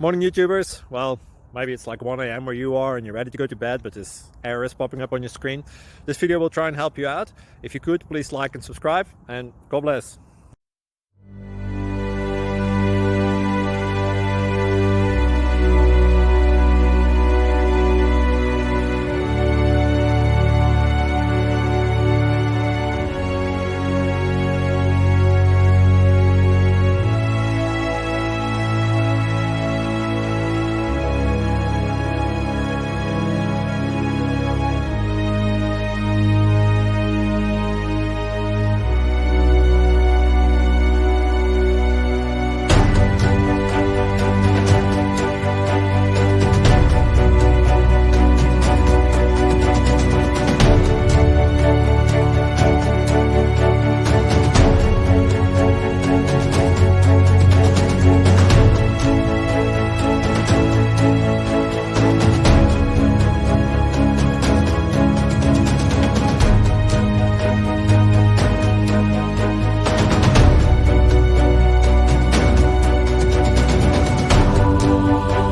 Morning YouTubers. Well, maybe it's like 1 a.m. where you are and you're ready to go to bed, but this error is popping up on your screen. This video will try and help you out. If you could, please like and subscribe, and God bless.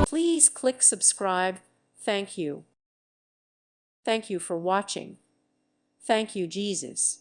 Please click subscribe. Thank you. Thank you for watching. Thank you, Jesus.